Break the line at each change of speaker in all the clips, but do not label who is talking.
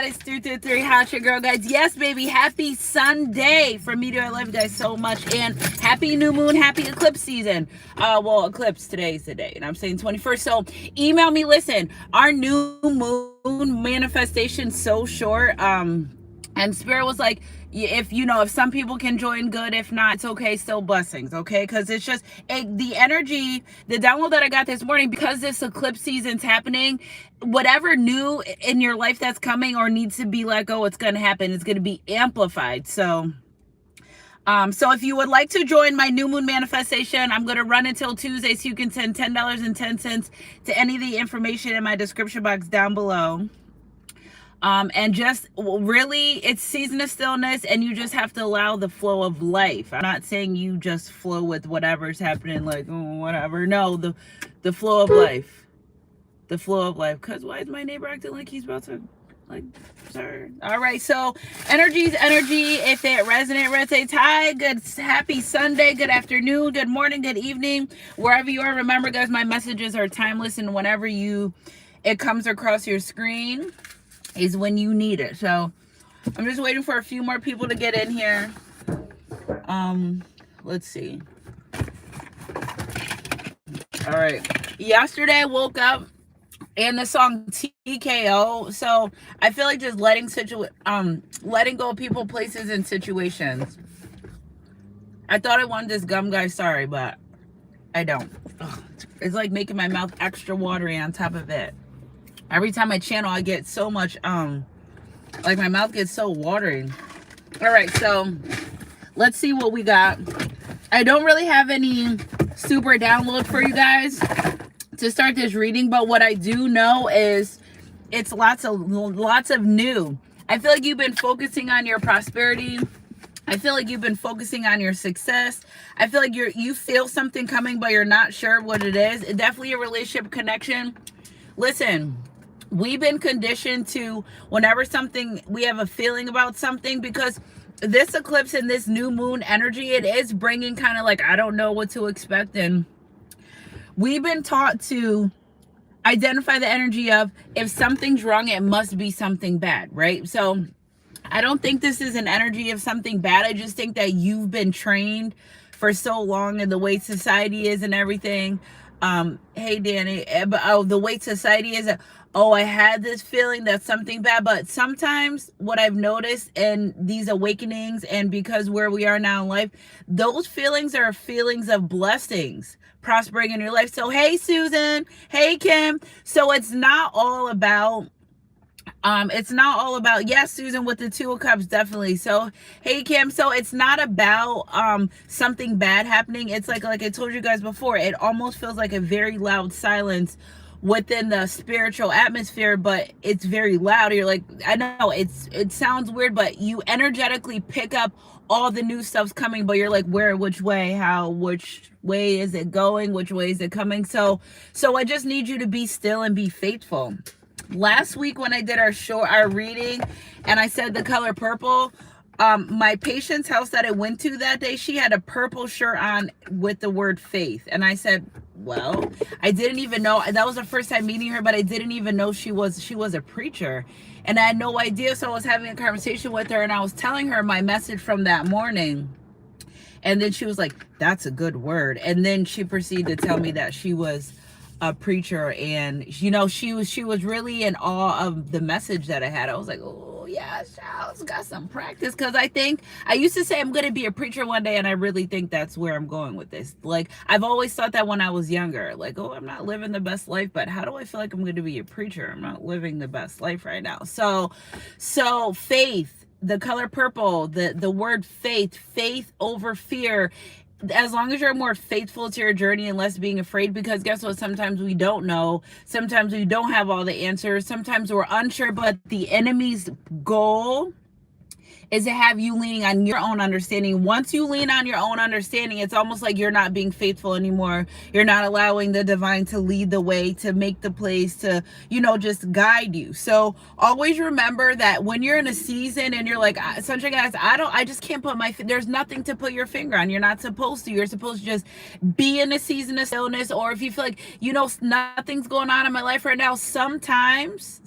God, it's 333. How's your girl, guys? Yes, baby. Happy Sunday from me to I love you guys so much. And happy new moon, happy eclipse season. Well, eclipse today's the day, and I'm saying 21st. So email me. Listen, our new moon manifestation so short. And Spirit was like, if some people can join, good. If not, it's okay. Still blessings, okay? Because it's just the energy, the download that I got this morning, because this eclipse season's happening, whatever new in your life that's coming or needs to be let go, it's going to happen. It's going to be amplified. So if you would like to join my new moon manifestation, I'm going to run until Tuesday, so you can send $10.10 to any of the information in my description box down below. And just really, it's season of stillness, and you just have to allow the flow of life. I'm not saying you just flow with whatever's happening, like, whatever. No, the flow of life. The flow of life. Because why is my neighbor acting like he's about to, like, sir? All right, so energy's energy. If it resonates, hi, good, happy Sunday, good afternoon, good morning, good evening, wherever you are. Remember, guys, my messages are timeless, and whenever it comes across your screen is when you need it. So I'm just waiting for a few more people to get in here. Let's see. All right. Yesterday I woke up and the song TKO. So I feel like just letting go of people, places, and situations. I thought I wanted this gum, guys. Sorry, but I don't. Ugh, it's like making my mouth extra watery on top of it. Every time I channel, I get so much, like my mouth gets so watery. All right, so let's see what we got. I don't really have any super download for you guys to start this reading, but what I do know is it's lots of new. I feel like you've been focusing on your prosperity. I feel like you've been focusing on your success. I feel like you feel something coming, but you're not sure what it is. It's definitely a relationship connection. Listen, we've been conditioned to, whenever we have a feeling about something, because this eclipse and this new moon energy, it is bringing kind of like, I don't know what to expect. And we've been taught to identify the energy of, if something's wrong, it must be something bad, right? So I don't think this is an energy of something bad. I just think that you've been trained for so long in the way society is and everything. Hey Danny, the way society is, I had this feeling that something bad. But sometimes what I've noticed in these awakenings, and because where we are now in life, those feelings are feelings of blessings prospering in your life. So hey Susan, hey Kim. So it's not all about yes, Susan, with the Two of Cups, definitely. So hey Kim, so it's not about something bad happening. It's like I told you guys before, it almost feels like a very loud silence within the spiritual atmosphere, but it's very loud. You're like, I know it sounds weird, but you energetically pick up all the new stuff's coming, but you're like, where, which way, how, which way is it going, which way is it coming? So I just need you to be still and be faithful. Last week when I did our reading, and I said the color purple, my patient's house that I went to that day, she had a purple shirt on with the word faith. And I said, well, I didn't even know, that was the first time meeting her, but I didn't even know she was a preacher. And I had no idea. So I was having a conversation with her, and I was telling her my message from that morning. And then she was like, that's a good word. And then she proceeded to tell me that she was a preacher, and she was really in awe of the message that I had. I was like, oh yeah, Charles got some practice, because I used to say I'm going to be a preacher one day, and I really think that's where I'm going with this. Like, I've always thought that when I was younger, like, I'm not living the best life, but how do I feel like I'm going to be a preacher? I'm not living the best life right now. So faith, the color purple, the word faith over fear. As long as you're more faithful to your journey and less being afraid, because guess what? Sometimes we don't know. Sometimes we don't have all the answers. Sometimes we're unsure, but the enemy's goal is to have you leaning on your own understanding. Once you lean on your own understanding, it's almost like you're not being faithful anymore. You're not allowing the divine to lead the way, to make the place, to, just guide you. So always remember that when you're in a season and you're like, Sunshine Guys, I just can't put there's nothing to put your finger on. You're not supposed to. You're supposed to just be in a season of stillness. Or if you feel like, nothing's going on in my life right now, sometimes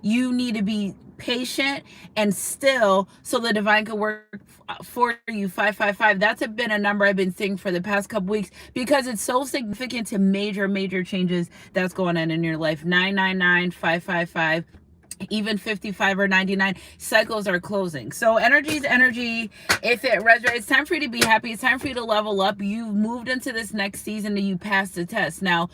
you need to be patient and still so the divine can work for you. 555, that's been a number I've been seeing for the past couple weeks because it's so significant to major changes that's going on in your life. 999, 555, even 55 or 99, cycles are closing. So energy is energy. If it resonates, it's time for you to be happy. It's time for you to level up. You've moved into this next season and you passed the test. Now,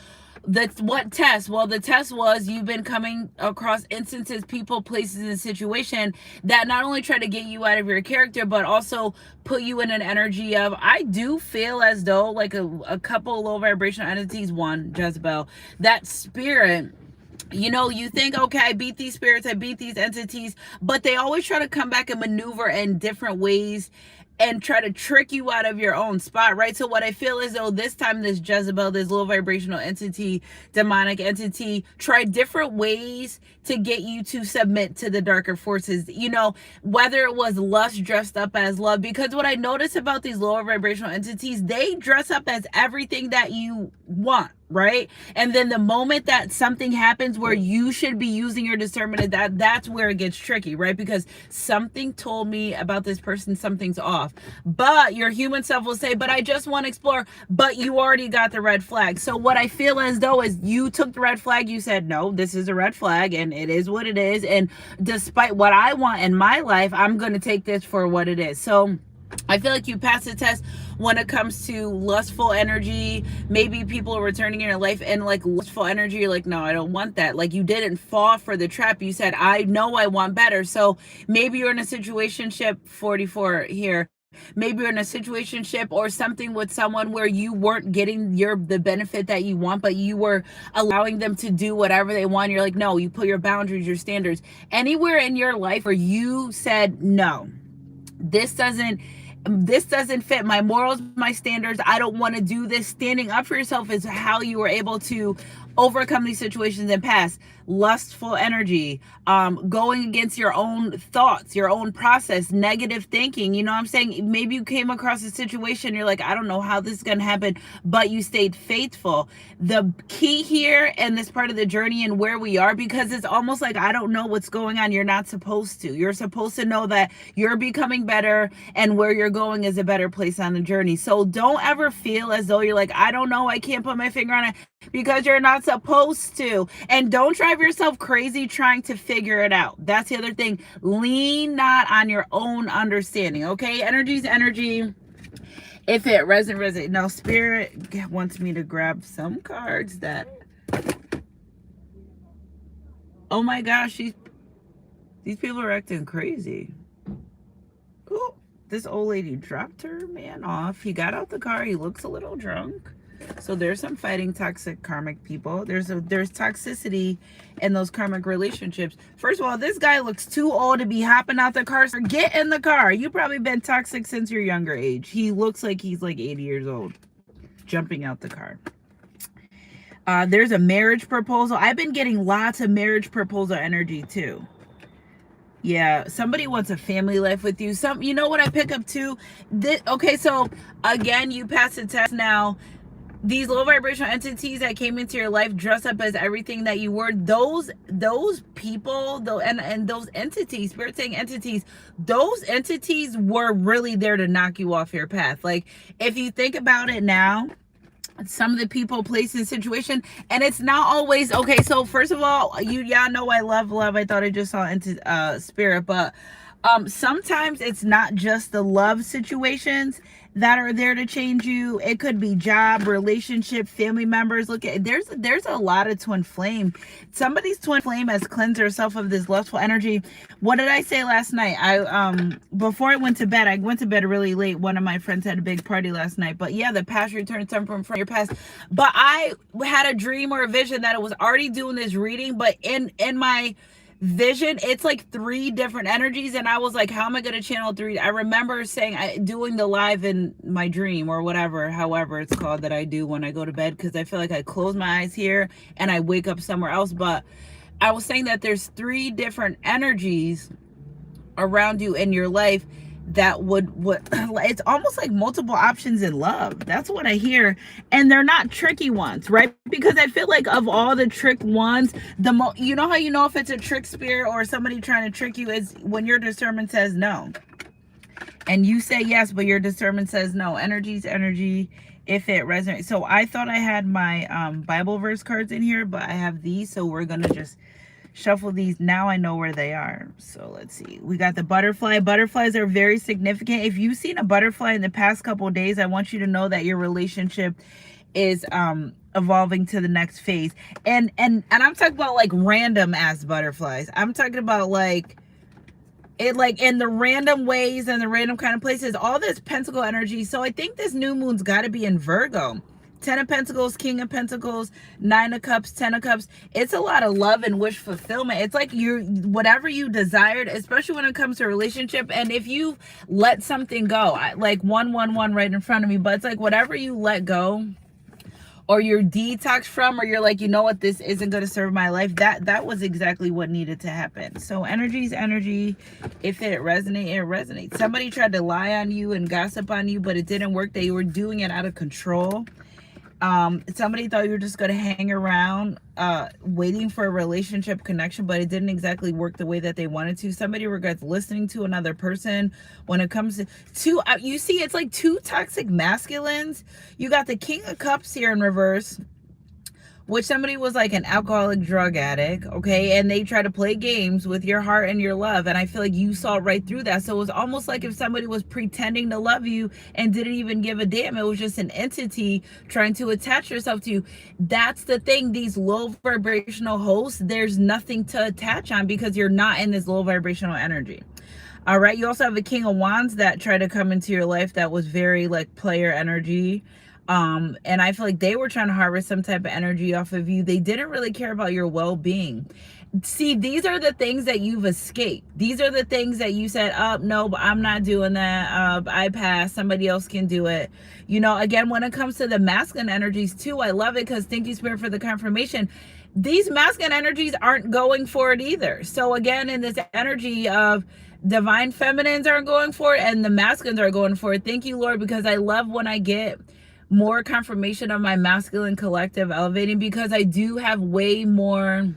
what test? Well, the test was you've been coming across instances, people, places, and situation that not only try to get you out of your character, but also put you in an energy of, I do feel as though like a couple low vibrational entities, one, Jezebel, that spirit, you think, okay, I beat these spirits, I beat these entities, but they always try to come back and maneuver in different ways and try to trick you out of your own spot, right? So what I feel is though this time, this Jezebel, this low vibrational entity, demonic entity, tried different ways to get you to submit to the darker forces, whether it was lust dressed up as love. Because what I notice about these lower vibrational entities, they dress up as everything that you want, right? And then the moment that something happens where you should be using your discernment, that's where it gets tricky, right? Because something told me about this person, something's off. But your human self will say, but I just want to explore, but you already got the red flag. So what I feel as though is you took the red flag, you said, no, this is a red flag and it is what it is. And despite what I want in my life, I'm going to take this for what it is. So I feel like you passed the test when it comes to lustful energy. Maybe people are returning in your life and like lustful energy, you're like, no, I don't want that. Like you didn't fall for the trap. You said, I know I want better. So maybe you're in a situationship, 44 here. Maybe you're in a situationship or something with someone where you weren't getting the benefit that you want, but you were allowing them to do whatever they want. You're like, no, you put your boundaries, your standards. Anywhere in your life where you said, no, this doesn't fit my morals, my standards, I don't want to do this. Standing up for yourself is how you were able to overcome these situations and pass. Lustful energy, going against your own thoughts, your own process, negative thinking. You know what I'm saying? Maybe you came across a situation, you're like, I don't know how this is going to happen, but you stayed faithful. The key here and this part of the journey and where we are, because it's almost like, I don't know what's going on. You're not supposed to. You're supposed to know that you're becoming better and where you're going is a better place on the journey. So don't ever feel as though you're like, I don't know, I can't put my finger on it, because you're not supposed to. And don't drive yourself crazy trying to figure it out. That's the other thing. Lean not on your own understanding, okay? Energy's energy. If it resonates. Now, Spirit wants me to grab some cards that... Oh my gosh, these people are acting crazy. Ooh, this old lady dropped her man off. He got out the car. He looks a little drunk. So there's some fighting toxic karmic people. There's toxicity in those karmic relationships. First of all, this guy looks too old to be hopping out the car. So get in the car. You've probably been toxic since your younger age. He looks like he's like 80 years old, jumping out the car. There's a marriage proposal. I've been getting lots of marriage proposal energy too. Yeah, somebody wants a family life with you. You know what I pick up too? Okay, so again, you passed the test now. These low vibrational entities that came into your life dress up as everything that you were. Those people, though, and those entities, spirit saying entities, those entities were really there to knock you off your path. Like if you think about it now, some of the people, places, situation, and it's not always okay. So first of all, y'all know I love. I thought I just saw into spirit, but sometimes it's not just the love situations that are there to change you. It could be job, relationship, family members. Look at there's a lot of twin flame. Somebody's twin flame has cleansed herself of this lustful energy. What did I say last night? Before I went to bed really late. One of my friends had a big party last night. But yeah, the past returns some from your past. But I had a dream or a vision that it was already doing this reading, but in my Vision, it's like 3 different energies, and I was like, how am I going to channel 3? I remember saying, doing the live in my dream or whatever, however it's called, that I do when I go to bed, because I feel like I close my eyes here and I wake up somewhere else. But I was saying that there's 3 different energies around you in your life that would it's almost like multiple options in love. That's what I hear. And they're not tricky ones, right? Because I feel like of all the trick ones, you know how you know if it's a trick spirit or somebody trying to trick you is when your discernment says no and you say yes, but your discernment says no. Energy's energy if it resonates. So I thought I had my Bible verse cards in here, but I have these, so we're gonna just shuffle these. Now I know where they are. So let's see. We got the butterfly. Butterflies are very significant. If you've seen a butterfly in the past couple of days, I want you to know that your relationship is evolving to the next phase. And I'm talking about like random ass butterflies. I'm talking about like it, like in the random ways and the random kind of places, all this pentacle energy. So I think this new moon's got to be in Virgo. 10 of Pentacles, King of Pentacles, 9 of Cups, 10 of Cups. It's a lot of love and wish fulfillment. It's like whatever you desired, especially when it comes to a relationship. And if you let something go, like 111 right in front of me, but it's like whatever you let go or you're detoxed from, or you're like, you know what, this isn't going to serve my life. That was exactly what needed to happen. So energy's energy. If it resonates, it resonates. Somebody tried to lie on you and gossip on you, but it didn't work. They were doing it out of control. Somebody thought you were just going to hang around waiting for a relationship connection, but it didn't exactly work the way that they wanted to. Somebody regrets listening to another person. When it comes to you see, it's like 2 toxic masculines. You got the King of Cups here in reverse, which somebody was like an alcoholic drug addict, okay? And they try to play games with your heart and your love. And I feel like you saw right through that. So it was almost like if somebody was pretending to love you and didn't even give a damn. It was just an entity trying to attach yourself to you. That's the thing. These low vibrational hosts, there's nothing to attach on because you're not in this low vibrational energy. All right. You also have a King of Wands that tried to come into your life that was very like player energy. And I feel like they were trying to harvest some type of energy off of you. They didn't really care about your well-being. See, these are the things that you've escaped. These are the things that you said, oh, no, but I'm not doing that. I pass. Somebody else can do it. You know, again, when it comes to the masculine energies too, I love it because thank you, Spirit, for the confirmation. These masculine energies aren't going for it either. So again, in this energy of divine feminines aren't going for it and the masculines are going for it. Thank you, Lord, because I love when I get more confirmation of my masculine collective elevating, because I do have way more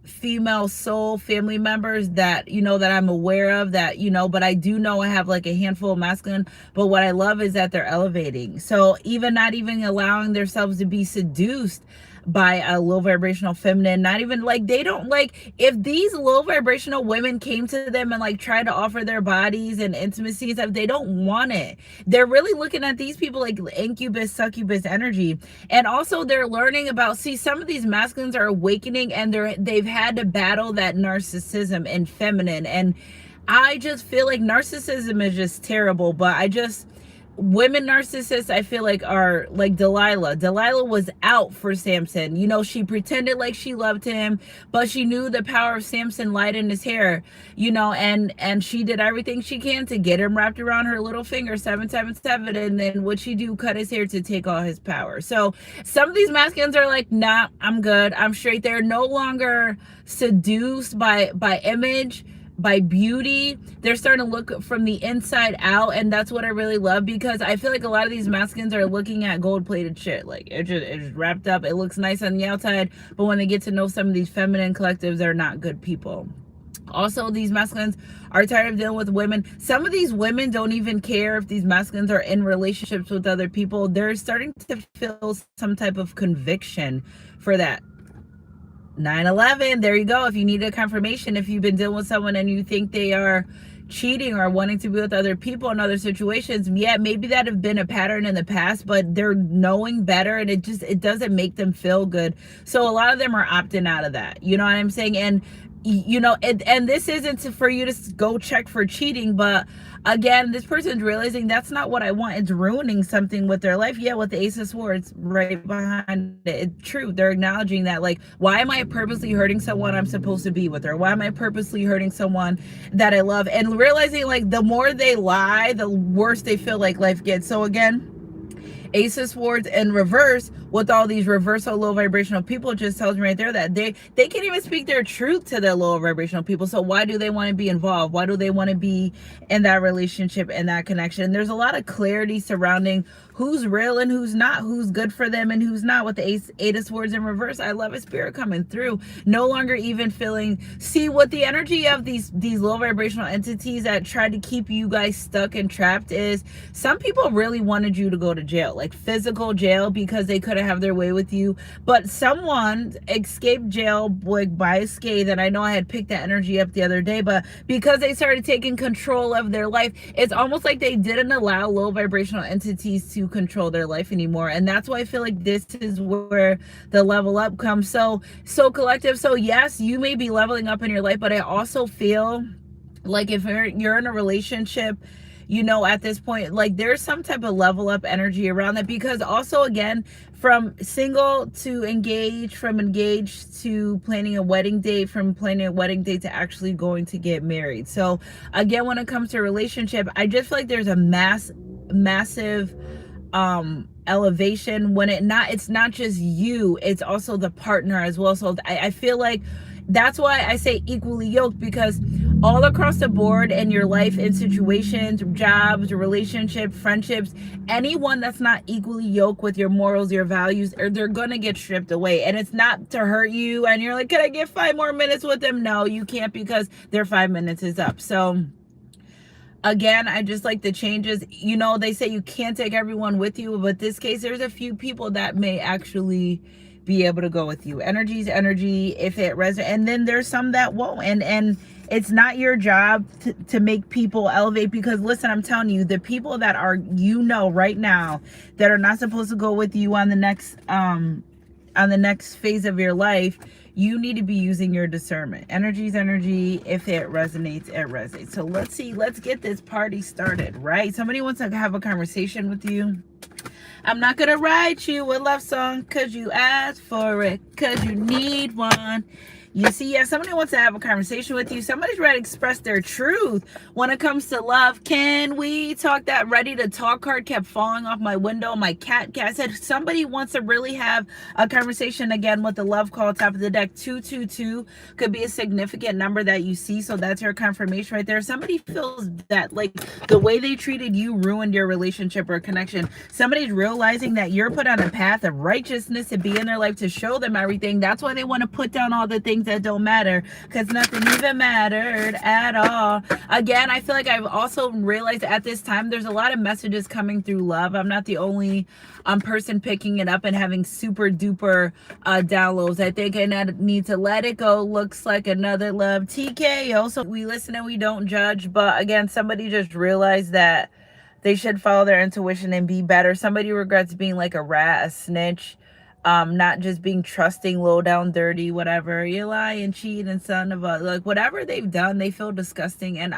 female soul family members that, you know, that I'm aware of, that, you know, but I do know I have like a handful of masculine. But what I love is that they're elevating. So even not even allowing themselves to be seduced by a low vibrational feminine, not even like, they don't like, if these low vibrational women came to them and like try to offer their bodies and intimacy and stuff, they don't want it. They're really looking at these people like incubus, succubus energy. And also they're learning about, see, some of these masculines are awakening and they've had to battle that narcissism and feminine. And I just feel like narcissism is just terrible, but women narcissists, I feel like, are like Delilah. Delilah was out for Samson. You know, she pretended like she loved him, but she knew the power of Samson light in his hair, you know, and she did everything she can to get him wrapped around her little finger, 777, and then what'd she do? Cut his hair to take all his power. So some of these masculines are like, nah, I'm good, I'm straight. They're no longer seduced by image, by beauty. They're starting to look from the inside out, and that's what I really love, because I feel like a lot of these masculines are looking at gold-plated shit. Like it's wrapped up, it looks nice on the outside, but when they get to know some of these feminine collectives, they're not good people. Also, these masculines are tired of dealing with women. Some of these women don't even care if these masculines are in relationships with other people. They're starting to feel some type of conviction for that. 9/11, there you go. If you need a confirmation, if you've been dealing with someone and you think they are cheating or wanting to be with other people in other situations, yeah, maybe that have been a pattern in the past, but they're knowing better, and it doesn't make them feel good. So a lot of them are opting out of that. You know what I'm saying? And you know, and this isn't for you to go check for cheating, but again, this person's realizing that's not what I want. It's ruining something with their life. Yeah, with the Ace of Swords right behind it, it's true. They're acknowledging that, like, why am I purposely hurting someone I'm supposed to be with, or why am I purposely hurting someone that I love, and realizing like the more they lie, the worse they feel like life gets. So again, Ace of Swords in reverse with all these reversal low vibrational people just tells me right there that they can't even speak their truth to their low vibrational people. So why do they want to be involved? Why do they want to be in that relationship and that connection? And there's a lot of clarity surrounding who's real and who's not, who's good for them and who's not with the Eight of Swords in reverse. I love a spirit coming through. No longer even feeling, see what the energy of these low vibrational entities that try to keep you guys stuck and trapped is, some people really wanted you to go to jail, like physical jail, because they couldn't have their way with you. But someone escaped jail like by scathe, and I know I had picked that energy up the other day, but because they started taking control of their life, it's almost like they didn't allow low vibrational entities to control their life anymore. And that's why I feel like this is where the level up comes. So collective. So yes, you may be leveling up in your life, but I also feel like if you're in a relationship, you know, at this point, like there's some type of level up energy around that, because also again, from single to engaged, from engaged to planning a wedding date, from planning a wedding date to actually going to get married. So again, when it comes to a relationship, I just feel like there's a massive elevation when it's not just you, it's also the partner as well. So I feel like that's why I say equally yoked, because all across the board in your life, in situations, jobs, relationship, friendships, anyone that's not equally yoked with your morals, your values, or they're gonna get stripped away. And it's not to hurt you and you're like, can I get 5 more minutes with them? No, you can't, because their 5 minutes is up. So again, I just like the changes. You know, they say you can't take everyone with you, but this case, there's a few people that may actually be able to go with you. Energy's energy, if it resonates, and then there's some that won't. And it's not your job to make people elevate, because listen, I'm telling you, the people that are, you know, right now that are not supposed to go with you on the next phase of your life, you need to be using your discernment. Energy's energy. If it resonates, it resonates. So let's see, let's get this party started, right? Somebody wants to have a conversation with you. I'm not gonna write you a love song cause you asked for it, cause you need one. You see, yeah, somebody wants to have a conversation with you. Somebody's ready to express their truth when it comes to love. Can we talk? That ready to talk card kept falling off my window. My cat said somebody wants to really have a conversation again with the love call top of the deck. 222 could be a significant number that you see. So that's your confirmation right there. Somebody feels that like the way they treated you ruined your relationship or connection. Somebody's realizing that you're put on a path of righteousness to be in their life, to show them everything. That's why they want to put down all the things that don't matter, because nothing even mattered at all. Again, I feel like I've also realized at this time there's a lot of messages coming through love. I'm not the only person picking it up and having super duper downloads. I think I need to let it go. Looks like another love TKO. So we listen and we don't judge. But again, somebody just realized that they should follow their intuition and be better. Somebody regrets being like a rat, a snitch, not just being trusting, low down, dirty, whatever. You lie and cheat and son of a, like, whatever they've done, they feel disgusting. And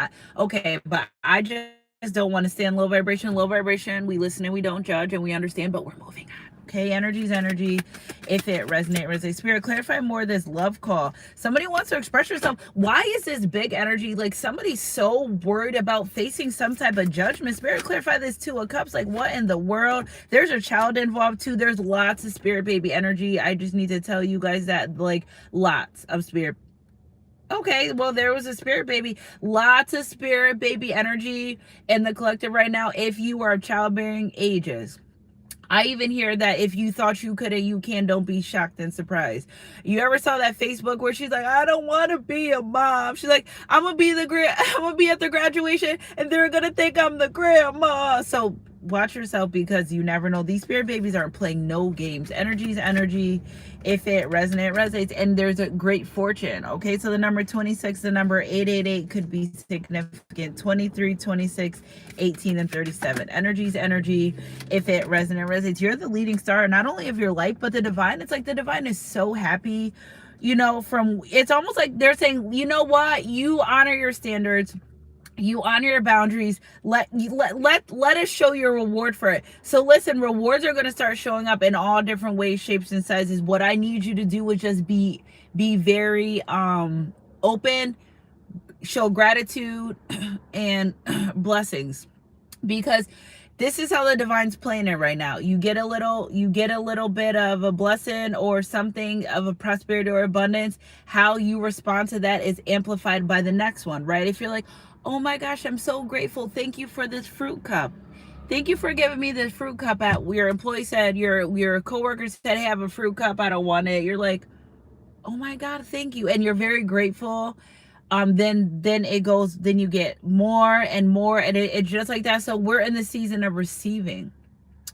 but I just don't want to stay in low vibration. Low vibration, we listen and we don't judge and we understand, but we're moving on. Okay, energy's energy. If it resonates. Spirit, clarify more of this love call. Somebody wants to express yourself. Why is this big energy? Like somebody's so worried about facing some type of judgment. Spirit, clarify this 2 of Cups. Like what in the world? There's a child involved too. There's lots of spirit baby energy. I just need to tell you guys that, like, lots of spirit. Okay, well, there was a spirit baby. Lots of spirit baby energy in the collective right now if you are of childbearing ages. I even hear that if you thought you could and you can, don't be shocked and surprised. You ever saw that Facebook where she's like, I don't want to be a mom. She's like, I'm gonna be at the graduation and they're gonna think I'm the grandma. So watch yourself, because you never know. These spirit babies aren't playing no games. Energy's energy. If it resonates, and there's a great fortune. Okay, so the number 26, the number 888 could be significant. 23, 26, 18, and 37. Energy's energy. If it resonates, you're the leading star, not only of your life, but the divine. It's like the divine is so happy you know, from, it's almost like they're saying, you know what, you honor your standards, you honor your boundaries, let us show you a reward for it. So listen, rewards are going to start showing up in all different ways, shapes, and sizes. What I need you to do is just be very open, show gratitude and blessings, because this is how the divine's playing it right now. You get a little bit of a blessing or something of a prosperity or abundance. How you respond to that is amplified by the next one, right? If you're like, oh my gosh, I'm so grateful, thank you for this fruit cup, thank you for giving me this fruit cup, at your employee said, your coworker said, hey, I have a fruit cup, I don't want it, you're like, oh my God, thank you, and you're very grateful. Then it goes, then you get more and more, and it's just like that. So we're in the season of receiving,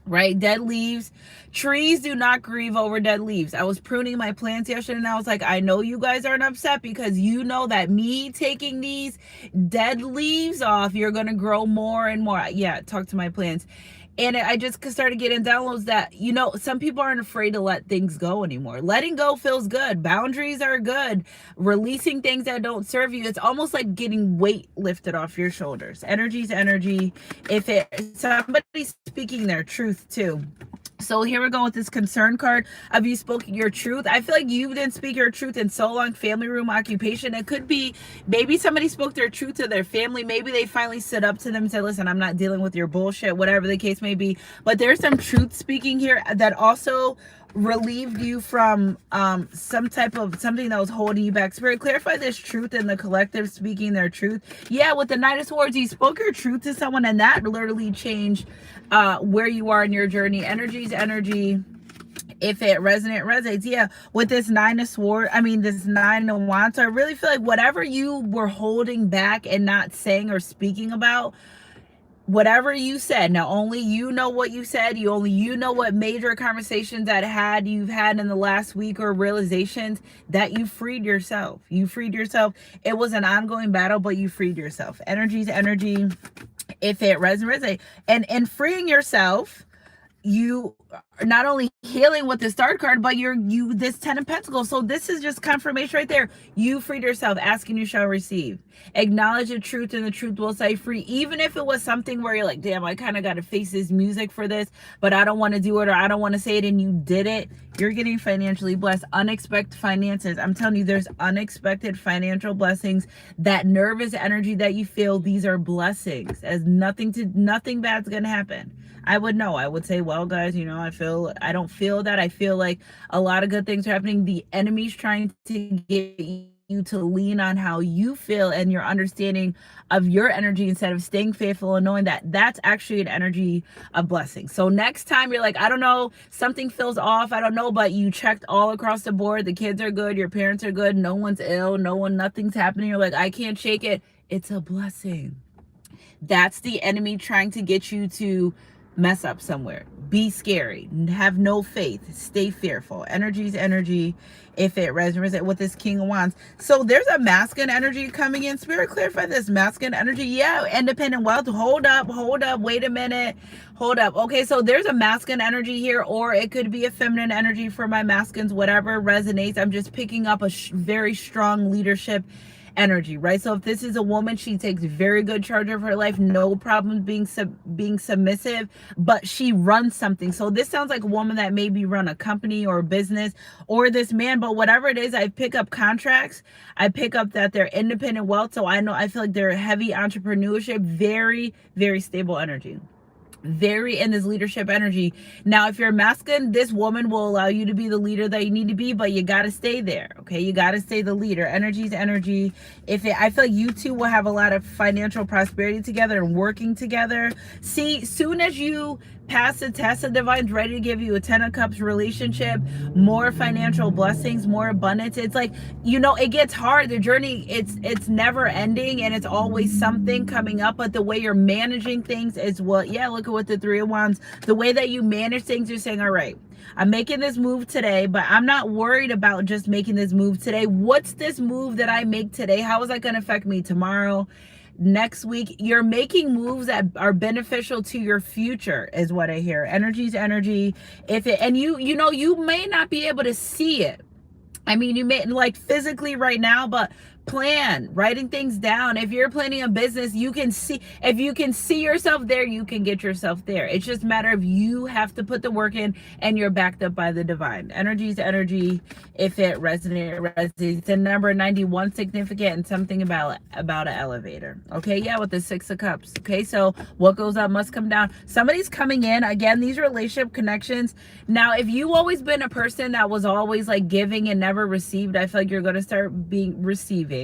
right? Dead leaves, trees do not grieve over dead leaves. I was pruning my plants yesterday, and I was like, I know you guys aren't upset, because you know that me taking these dead leaves off, you're gonna grow more and more. Yeah, talk to my plants. And I just started getting downloads that, you know, some people aren't afraid to let things go anymore. Letting go feels good. Boundaries are good. Releasing things that don't serve you. It's almost like getting weight lifted off your shoulders. Energy's energy. If somebody's speaking their truth too. So here we go with this concern card of you spoke your truth. I feel like you didn't speak your truth in so long. Family, room, occupation. It could be maybe somebody spoke their truth to their family. Maybe they finally stood up to them and said, listen, I'm not dealing with your bullshit, whatever the case may be. But there's some truth speaking here that also relieved you from some type of something that was holding you back. Spirit, clarify this truth in the collective speaking their truth. Yeah, with the Knight of Swords, you spoke your truth to someone, and that literally changed where you are in your journey. Energy's energy. If it resonates. Yeah, with this Nine of Swords, this Nine of Wands, I really feel like whatever you were holding back and not saying or speaking about, whatever you said, now only you know what you said, you know what major conversations that you've had in the last week, or realizations that you freed yourself. It was an ongoing battle, but you freed yourself. Energy's energy. If it resonates, and freeing yourself, you are not only healing with the Star card, but you this 10 of Pentacles. So this is just confirmation right there. You freed yourself. Ask and you shall receive. Acknowledge the truth, and the truth will set you free. Even if it was something where you're like, damn, I kind of got to face this music for this, but I don't want to do it, or I don't want to say it, and you did it. You're getting financially blessed. Unexpected finances. I'm telling you, there's unexpected financial blessings. That nervous energy that you feel, these are blessings. As nothing bad's gonna happen. I would know. I would say, well, guys, I don't feel that. I feel like a lot of good things are happening. The enemy's trying to get you to lean on how you feel and your understanding of your energy, instead of staying faithful and knowing that that's actually an energy of blessing. So next time you're like, I don't know, something feels off, I don't know, but you checked all across the board. The kids are good. Your parents are good. No one's ill. Nothing's happening. You're like, I can't shake it. It's a blessing. That's the enemy trying to get you to mess up somewhere. Be scary. Have no faith. Stay fearful. Energy's energy. If it resonates with this King of Wands. So there's a masculine energy coming in. Spirit, clarify this masculine energy. Yeah, independent wealth. Hold up. Wait a minute. Hold up. Okay, so there's a masculine energy here, or it could be a feminine energy for my masculines. Whatever resonates. I'm just picking up a very strong leadership energy, right? So if this is a woman, she takes very good charge of her life, no problem being submissive, but she runs something. So this sounds like a woman that maybe run a company or a business, or this man, but whatever it is, I pick up contracts. I pick up that they're independent wealth. So I feel like they're heavy entrepreneurship, very, very stable energy. Very in this leadership energy. Now, if you're masculine, this woman will allow you to be the leader that you need to be, but you got to stay there. Okay, you got to stay the leader. Energy's energy. I feel like you two will have a lot of financial prosperity together and working together. See, soon as you pass the test, the divine's ready to give you a 10 of Cups relationship, more financial blessings, more abundance. It's like, it gets hard. The journey, it's never ending, and it's always something coming up, but the way you're managing things is look at what the Three of Wands, the way that you manage things, you're saying, all right, I'm making this move today, but I'm not worried about just making this move today. What's this move that I make today? How is that going to affect me tomorrow? Next week? You're making moves that are beneficial to your future, is what I hear. Energy's energy. You may not be able to see it, I mean, you may like physically right now, but plan, writing things down. If you're planning a business, you can see, if you can see yourself there, you can get yourself there. It's just a matter of you have to put the work in, and you're backed up by the divine. Energy is energy. If it resonates, it resonates. The number 91 significant, and something about an elevator. Okay, yeah, with the 6 of Cups. Okay, so what goes up must come down. Somebody's coming in. Again, these relationship connections. Now, if you always been a person that was always like giving and never received, I feel like you're going to start being receiving.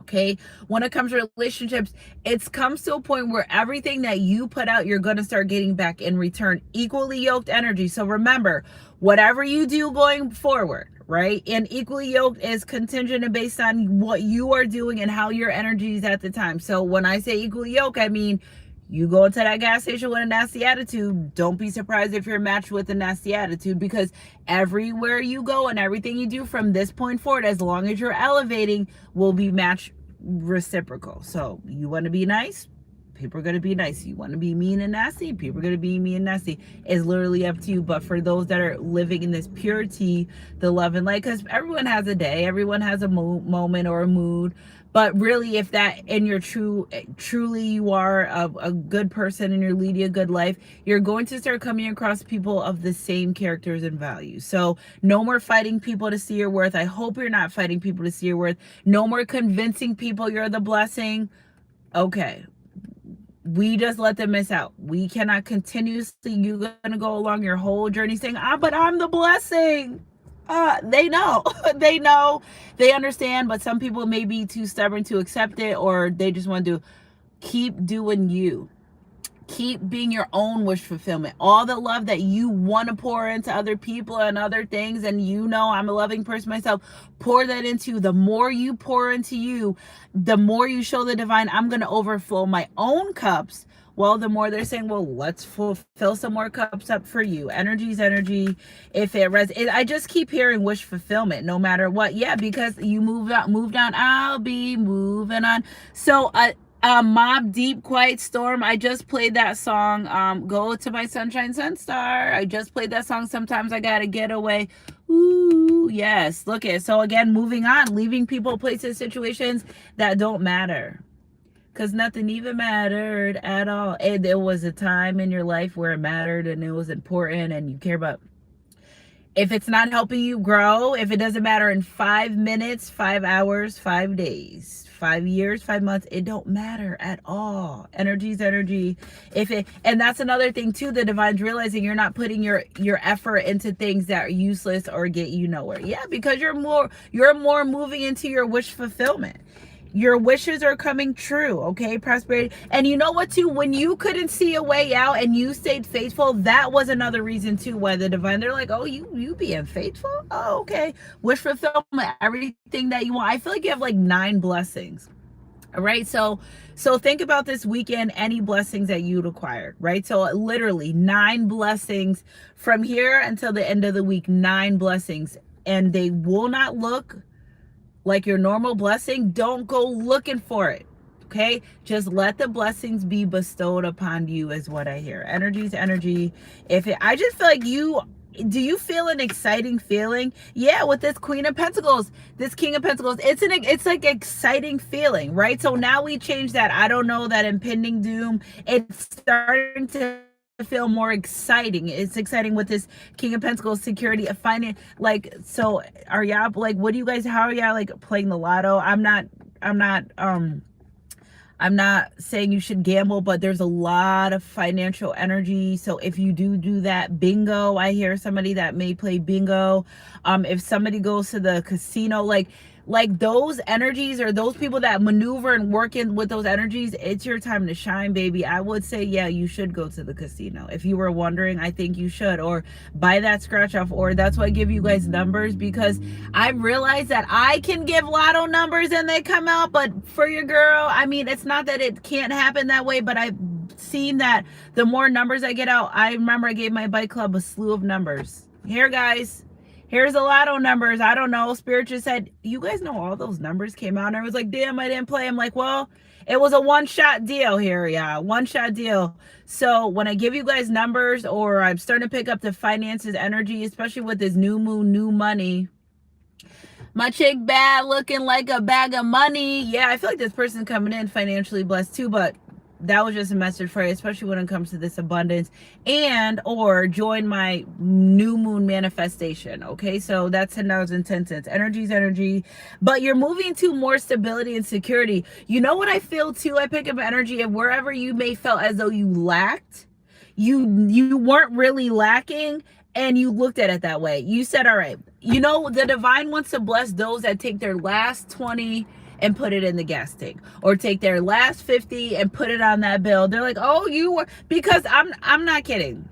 Okay, when it comes to relationships, it's comes to a point where everything that you put out, you're going to start getting back in return. Equally yoked energy. So remember, whatever you do going forward, right, and equally yoked is contingent and based on what you are doing and how your energy is at the time. So when I say equally yoked, I mean you go into that gas station with a nasty attitude, don't be surprised if you're matched with a nasty attitude, because everywhere you go and everything you do from this point forward, as long as you're elevating, will be matched reciprocal. So you want to be nice, people are going to be nice. You want to be mean and nasty, people are going to be mean and nasty. It's literally up to you. But for those that are living in this purity, the love and light, because everyone has a day, everyone has a moment or a mood. But really, if that and you're truly you are a good person and you're leading a good life, you're going to start coming across people of the same characters and values. So no more fighting people to see your worth. I hope you're not fighting people to see your worth. No more convincing people you're the blessing. Okay, we just let them miss out. We cannot continuously, you're gonna go along your whole journey saying, but I'm the blessing. They know. They know, they understand, but some people may be too stubborn to accept it, or they just want to keep doing you. Keep being your own wish fulfillment. All the love that you want to pour into other people and other things, and you know I'm a loving person myself, pour that into. The more you pour into you, the more you show the divine, I'm going to overflow my own cups. Well, the more they're saying, well, let's fill some more cups up for you. Energy is energy. If it I just keep hearing wish fulfillment no matter what. Yeah, because you moved on, I'll be moving on. So Mob Deep Quiet Storm, I just played that song. Go to my Sunshine Sunstar. I just played that song. Sometimes I gotta get away. Ooh, yes. Look at, so again, moving on, leaving people, places, situations that don't matter, because nothing even mattered at all. And there was a time in your life where it mattered and it was important and you care about. If it's not helping you grow, if it doesn't matter in 5 minutes, 5 hours, 5 days, 5 years, 5 months, it don't matter at all. Energy is energy. And that's another thing too, the divine's realizing you're not putting your effort into things that are useless or get you nowhere. Yeah, because you're more moving into your wish fulfillment. Your wishes are coming true, okay? Prosperity. And you know what, too? When you couldn't see a way out and you stayed faithful, that was another reason, too, why the divine, they're like, oh, you being faithful? Oh, okay. Wish fulfillment, everything that you want. I feel like you have like 9 blessings, all right? So think about this weekend, any blessings that you'd acquired, right? So literally 9 blessings from here until the end of the week, 9 blessings. And they will not look like your normal blessing. Don't go looking for it, okay? Just let the blessings be bestowed upon you is what I hear. Energy is energy. I just feel like do you feel an exciting feeling? Yeah, with this Queen of Pentacles, this King of Pentacles, it's like exciting feeling, right? So now we change that. I don't know, that impending doom. It's starting to feel more exciting. It's exciting with this King of Pentacles, security of finance. Like, so are y'all like, what do you guys, how are y'all like playing the lotto? I'm not saying you should gamble, but there's a lot of financial energy. So if you do that, bingo, I hear somebody that may play bingo. If somebody goes to the casino, like those energies, or those people that maneuver and work in with those energies, it's your time to shine, baby. I would say, yeah, you should go to the casino. If you were wondering, I think you should, or buy that scratch off, or that's why I give you guys numbers, because I realize that I can give lotto numbers and they come out, but for your girl, I mean, it's not that it can't happen that way, but I've seen that the more numbers I get out, I remember I gave my bike club a slew of numbers. Here, guys, here's a lotto numbers. I don't know. Spirit just said, you guys know all those numbers came out. And I was like, damn, I didn't play. I'm like, well, it was a one-shot deal here. Yeah, one-shot deal. So when I give you guys numbers, or I'm starting to pick up the finances energy, especially with this new moon, new money, My chick bad, looking like a bag of money. Yeah, I feel like this person coming in financially blessed too, but that was just a message for you, especially when it comes to this abundance. And or join my new moon manifestation. Okay, so that's $10.10. Energy's energy, but you're moving to more stability and security. You know what I feel too? I pick up energy of wherever you may felt as though you lacked, you weren't really lacking, and you looked at it that way. You said, all right, you know, the divine wants to bless those that take their last 20 and put it in the gas tank, or take their last 50 and put it on that bill. They're like, oh, you were, because I'm not kidding.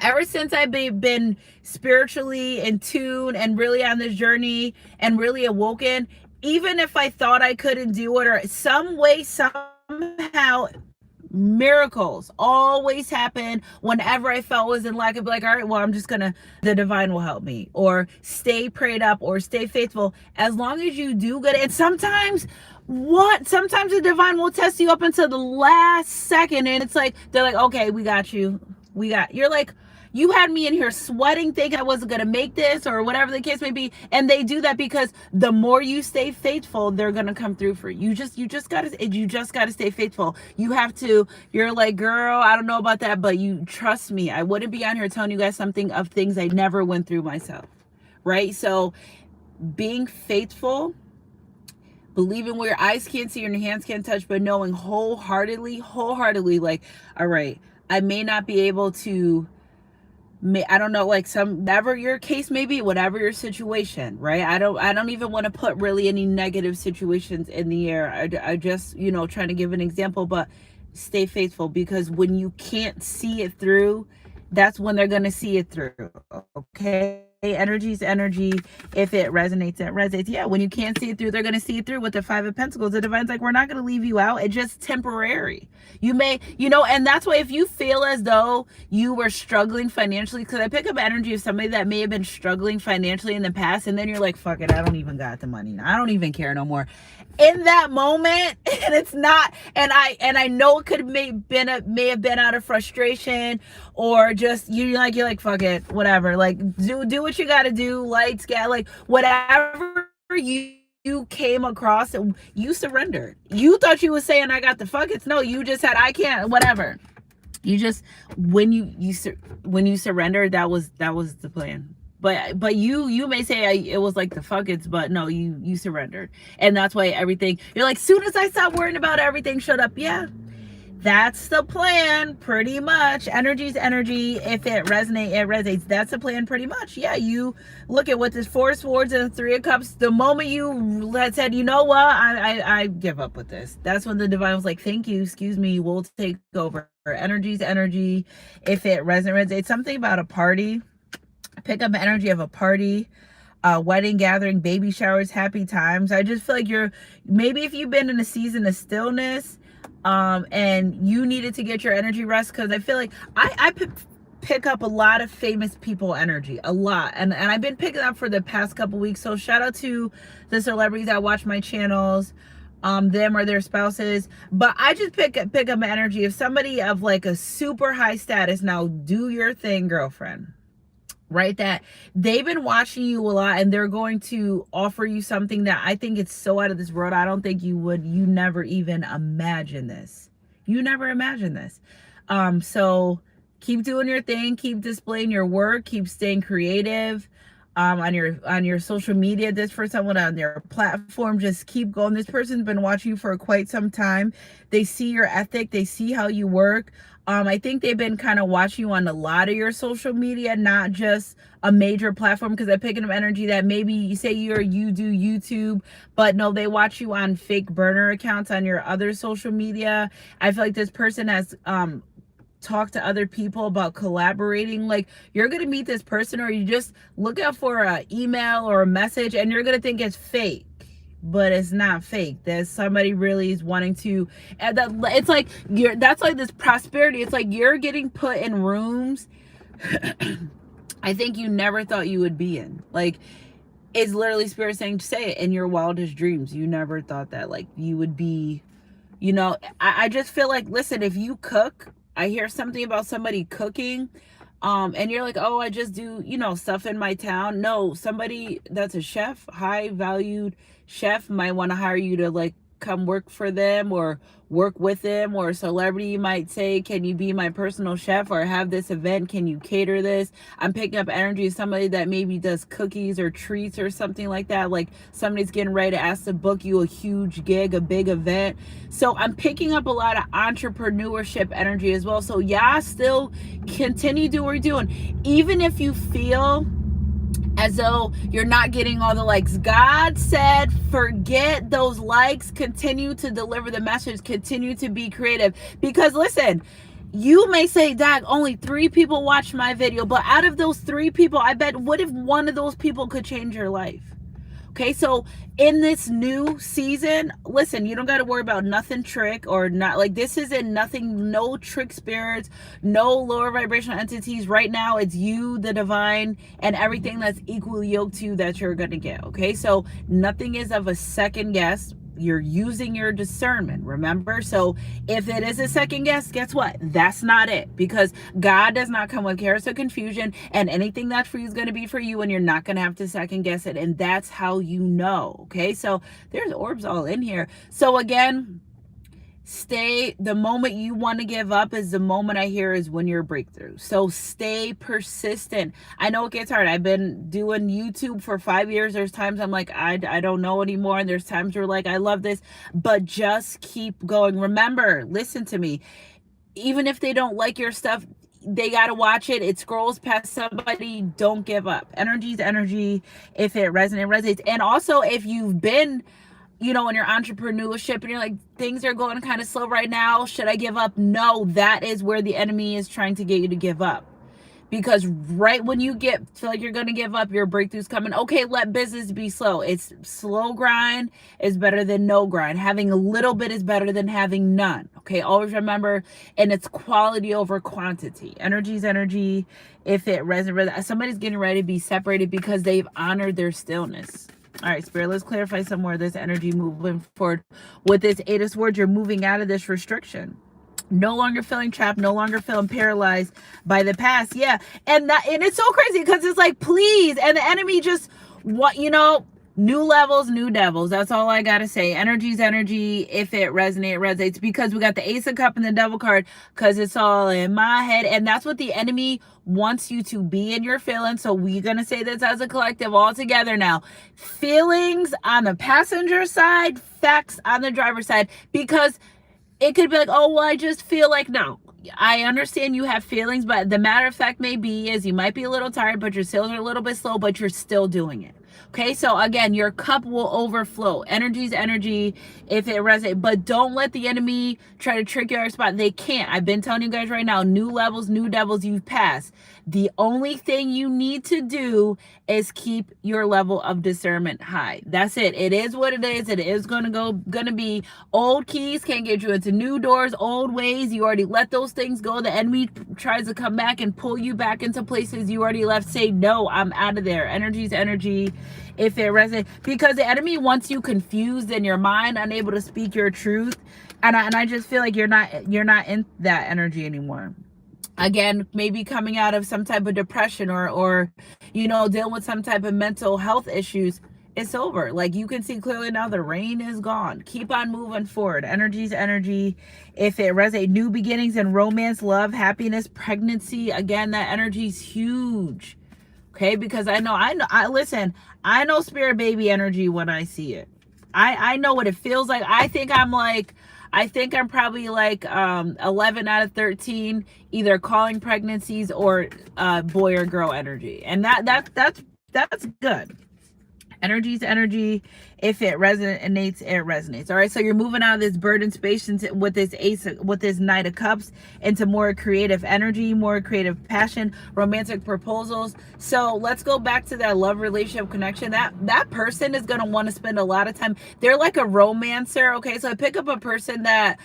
Ever since I've been spiritually in tune and really on this journey and really awoken, even if I thought I couldn't do it, or some way, somehow, miracles always happen whenever I felt was in lack. I'd be like, all right, well, I'm just gonna, the divine will help me, or stay prayed up, or stay faithful. As long as you do good. And sometimes the divine will test you up until the last second, and it's like, they're like, okay, we got you, you're like, you had me in here sweating, thinking I wasn't gonna make this, or whatever the case may be. And they do that because the more you stay faithful, they're gonna come through for you. You just gotta stay faithful. You have to. You're like, girl, I don't know about that, but you trust me. I wouldn't be on here telling you guys something of things I never went through myself, right? So, being faithful, believing where your eyes can't see and your hands can't touch, but knowing wholeheartedly, like, all right, I may not be able to. I don't know, like, whatever your case may be, whatever your situation, right? I don't even want to put really any negative situations in the air. I just, trying to give an example, but stay faithful, because when you can't see it through, that's when they're going to see it through. Okay. Energy's energy. If it resonates, it resonates. Yeah, when you can't see it through, they're going to see it through. With the Five of Pentacles, the divine's like, we're not going to leave you out. It's just temporary. You may, and that's why if you feel as though you were struggling financially, because I pick up energy of somebody that may have been struggling financially in the past, and then you're like, fuck it, I don't even got the money. I don't even care no more. In that moment, and it's not, and I know it could may have been out of frustration, or just you're like fuck it, whatever, like do what you got to do, lights, gas, like whatever you came across, you surrendered. You thought you was saying I got the fuck it's, no, you just said I can't, whatever. You just, when you surrendered, that was the plan. But you may say it was like the fuck it's, but no, you surrendered. And that's why everything, you're like, soon as I stop worrying about everything, shut up. Yeah, that's the plan, pretty much. Energy's energy. If it resonates, it resonates. That's the plan, pretty much. Yeah, you look at what this Four of Swords and the Three of Cups. The moment you said, you know what, I give up with this. That's when the divine was like, thank you, excuse me, we'll take over. Energy's energy. If it resonates, something about a party. Pick up the energy of a party, wedding, gathering, baby showers, happy times. I just feel like maybe if you've been in a season of stillness, and you needed to get your energy rest, because I feel like I pick up a lot of famous people energy, a lot, and I've been picking up for the past couple weeks. So shout out to the celebrities that watch my channels, them or their spouses. But I just pick up my energy of somebody of like a super high status. Now do your thing, girlfriend. Right, that they've been watching you a lot, and they're going to offer you something that I think it's so out of this world. I don't think you never even imagine this. You never imagine this. So keep doing your thing, keep displaying your work, keep staying creative. On your social media, this for someone on their platform, just keep going. This person's been watching you for quite some time. They see your ethic, they see how you work. I think they've been kind of watching you on a lot of your social media, not just a major platform, because they're picking up energy that maybe you say you do YouTube, but no, they watch you on fake burner accounts on your other social media. I feel like this person has talk to other people about collaborating. Like, you're gonna meet this person, or you just look out for an email or a message, and you're gonna think it's fake, but it's not fake. There's somebody really is wanting to, and it's like that's like this prosperity. It's like you're getting put in rooms I think you never thought you would be in. Like, it's literally spirit saying, say it, in your wildest dreams, you never thought that, like, you would be, I just feel like, listen, if you cook, I hear something about somebody cooking, And you're like, oh, I just do, stuff in my town. No, somebody that's a chef, high valued chef, might want to hire you to like come work for them or work with them, or a celebrity might say, can you be my personal chef or have this event? Can you cater this? I'm picking up energy of somebody that maybe does cookies or treats or something like that. Like somebody's getting ready to ask to book you a huge gig, a big event. So I'm picking up a lot of entrepreneurship energy as well. So yeah, still continue doing what you're doing. Even if you feel as though you're not getting all the likes, God said, forget those likes, continue to deliver the message, continue to be creative. Because listen, you may say, Dag, only 3 people watched my video, but out of those 3 people, I bet, what if one of those people could change your life? Okay, so in this new season, listen, you don't got to worry about nothing trick or not. Like, this isn't nothing, no trick spirits, no lower vibrational entities. Right now, it's you, the divine, and everything that's equally yoked to you that you're going to get. Okay, so nothing is of a second guess. You're using your discernment, remember? So if it is a second guess what? That's not it, because God does not come with chaos or confusion, and anything that's for you is going to be for you, and you're not going to have to second guess it. And that's how you know. Okay, so there's orbs all in here. So again, the moment you want to give up is the moment I hear is when you're breakthrough. So stay persistent. I know it gets hard. I've been doing YouTube for 5 years. There's times I'm like, I don't know anymore. And there's times where like, I love this, but just keep going. Remember, listen to me. Even if they don't like your stuff, they got to watch it. It scrolls past somebody. Don't give up. Energy's energy. If it resonates. And also if you've been, in your entrepreneurship and you're like, things are going kind of slow right now, should I give up? No, that is where the enemy is trying to get you to give up. Because right when you feel like you're going to give up, your breakthrough's coming. Okay, let business be slow. It's slow grind is better than no grind. Having a little bit is better than having none. Okay, always remember, and it's quality over quantity. Energy's energy. If it resonates, somebody's getting ready to be separated because they've honored their stillness. All right, Spirit, let's clarify some more of this energy moving forward. With this 8 of Swords, you're moving out of this restriction. No longer feeling trapped, no longer feeling paralyzed by the past. Yeah, and it's so crazy because it's like, please, and the enemy just, new levels, new devils. That's all I got to say. Energy's energy. If it resonates, because we got the Ace of Cups and the Devil card, because it's all in my head. And that's what the enemy wants you to be in your feelings. So we're going to say this as a collective all together now. Feelings on the passenger side, facts on the driver's side, because it could be like, oh, well, I just feel like, no. I understand you have feelings, but the matter of fact may be is you might be a little tired, but your sales are a little bit slow, but you're still doing it. Okay, so again, your cup will overflow. Energy's energy if it resonates, but don't let the enemy try to trick your spot. They can't. I've been telling you guys right now, new levels, new devils, you've passed. The only thing you need to do is keep your level of discernment high. That's it. It is what it is. It is gonna be old keys can't get you into new doors, old ways. You already let those things go. The enemy tries to come back and pull you back into places you already left. Say, no, I'm out of there. Energy's energy. If it resonates, because the enemy wants you confused in your mind, unable to speak your truth. And I just feel like you're not in that energy anymore. Again, maybe coming out of some type of depression or dealing with some type of mental health issues. It's over. Like, you can see clearly now the rain is gone. Keep on moving forward. Energy's energy. If it resonates, new beginnings in romance, love, happiness, pregnancy. Again, that energy's huge. Okay, because I know spirit baby energy when I see it. I know what it feels like. I think I'm probably like 11 out of 13 either calling pregnancies or boy or girl energy. And that's good. Energy's energy. If it resonates, it resonates. All right, so you're moving out of this burden space with this Knight of Cups into more creative energy, more creative passion, romantic proposals. So let's go back to that love relationship connection. That person is going to want to spend a lot of time. They're like a romancer. Okay, so I pick up a person that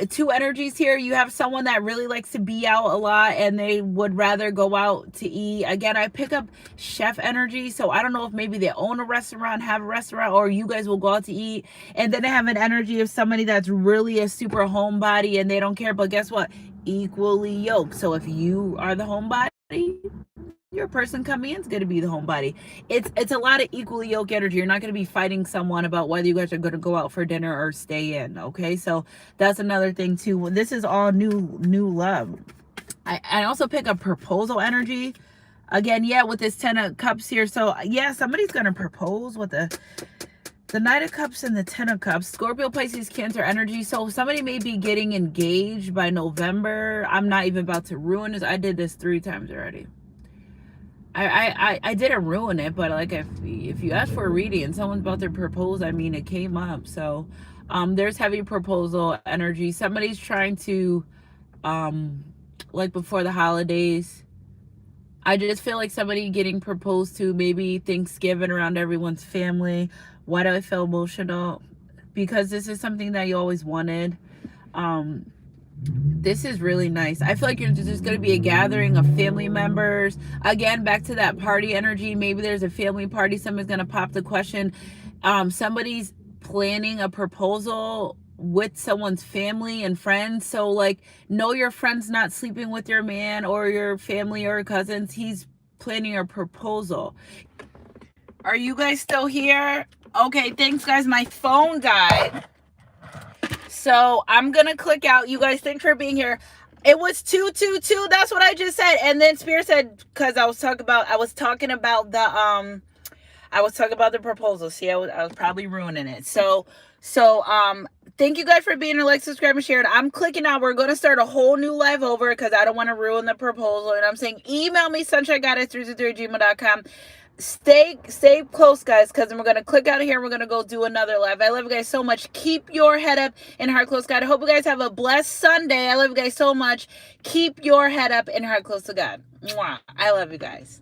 2 energies here. You have someone that really likes to be out a lot and they would rather go out to eat. Again, I pick up chef energy. So I don't know if maybe they own a restaurant, have a restaurant, or you guys will go out to eat. And then they have an energy of somebody that's really a super homebody and they don't care. But guess what? Equally yoked. So if you are the homebody, your person coming in is going to be the homebody. It's a lot of equally yoked energy. You're not going to be fighting someone about whether you guys are going to go out for dinner or stay in. Okay, so that's another thing too. This is all new love. I also pick up proposal energy. Again, yeah, with this 10 of Cups here. So yeah, somebody's going to propose with the Knight of Cups and the 10 of Cups. Scorpio, Pisces, Cancer energy. So somebody may be getting engaged by November. I'm not even about to ruin this. I did this 3 times already. I didn't ruin it, but like if you ask for a reading and someone's about to propose, I mean, it came up. So there's heavy proposal energy. Somebody's trying to like before the holidays. I just feel like somebody getting proposed to, maybe Thanksgiving around everyone's family. Why do I feel emotional? Because this is something that you always wanted. This is really nice. I feel like you're just going to be a gathering of family members. Again, back to that party energy. Maybe there's a family party. Someone's going to pop the question. Somebody's planning a proposal with someone's family and friends. So like, know your friend's not sleeping with your man or your family or cousins. He's planning a proposal. Are you guys still here? Okay, thanks guys. My phone died. So I'm going to click out. You guys, thanks for being here. It was 222. That's what I just said. And then Spirit said, because I was talking about the proposal. See, I was probably ruining it. So thank you guys for being here. Like, subscribe, and share. I'm clicking out. We're going to start a whole new live over because I don't want to ruin the proposal. And I'm saying, email me, sunshinegoddess323@gmail.com. Stay close, guys, because we're going to click out of here. We're going to go do another live. I love you guys so much. Keep your head up and heart close to God. I hope you guys have a blessed Sunday. I love you guys so much. Keep your head up and heart close to God. Mwah. I love you guys.